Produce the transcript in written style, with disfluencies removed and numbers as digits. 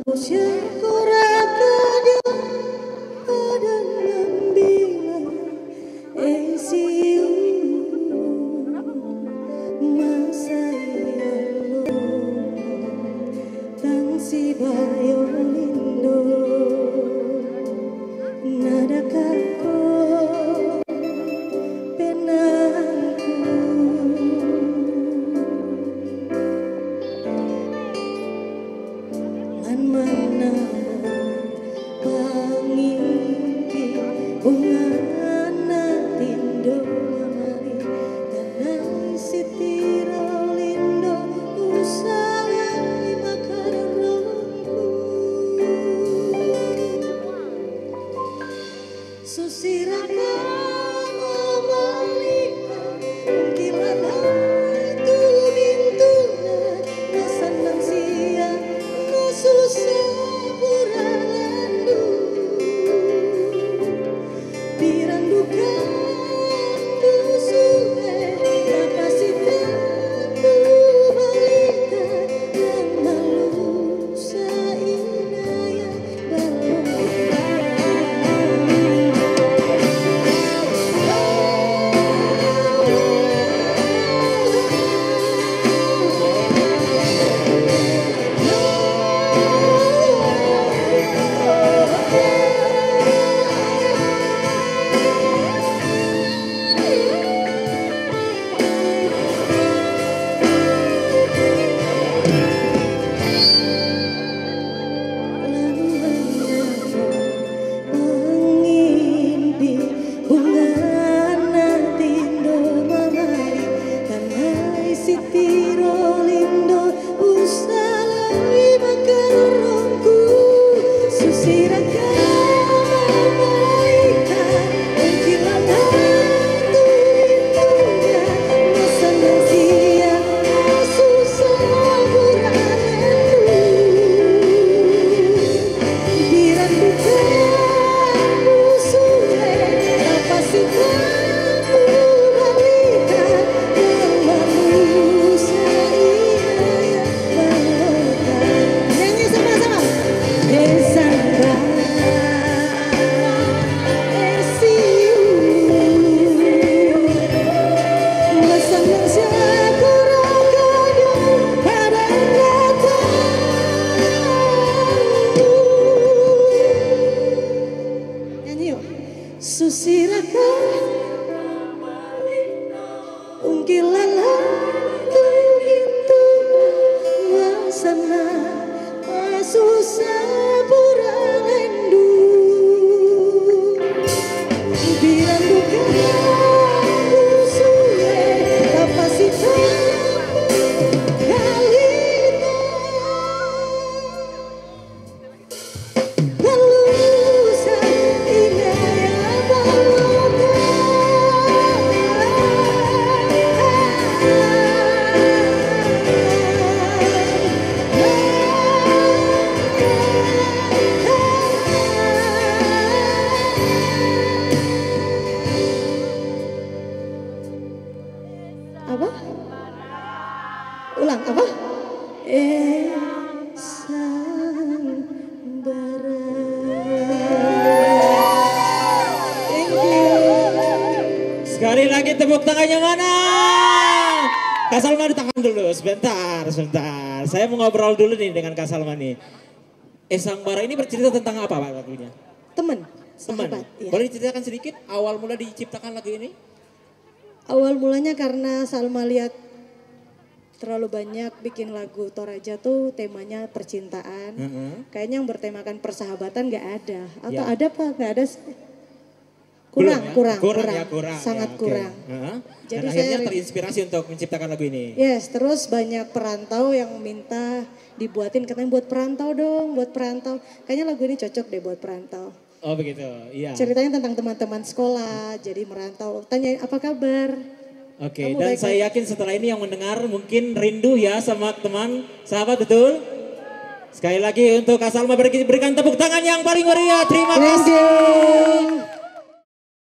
Syukur pada ngambilan esiu masa yalo tang si bayo lindo nada kako penangku lan mana pangimpi bungana tindo mamari tanang sitiro lindo usahay makararongku susiraka mamalika kilala tu bintuna nasanang siya nasusah susiraka ungkilala tu itu masana susah pura lendu biar bukan usulnya kapasitas apa? Ulang apa? Sangbara. Thank you. Sekali lagi tepuk tangannya mana? Kak Salma ditahan dulu sebentar. Saya mau ngobrol dulu nih dengan Kak Salma nih. Sangbara ini bercerita tentang apa Pak lagunya? Teman. Ya. Boleh diceritakan sedikit awal mula diciptakan lagu ini? Awal mulanya karena Salma lihat terlalu banyak bikin lagu Toraja tuh temanya percintaan. Kayaknya yang bertemakan persahabatan gak ada. Atau ada Pak? Gak ada. Kurang. Sangat kurang. Jadi dan akhirnya terinspirasi untuk menciptakan lagu ini. Yes, terus banyak perantau yang minta dibuatin. Katanya buat perantau dong, buat perantau. Kayaknya lagu ini cocok deh buat perantau. Oh begitu, iya. Ceritanya tentang teman-teman sekolah, jadi merantau. Tanya apa kabar? Oke, dan saya yakin setelah ini yang mendengar mungkin rindu ya sama teman, sahabat, betul? Sekali lagi untuk Kak Salma berikan tepuk tangan yang paling meriah. Terima kasih.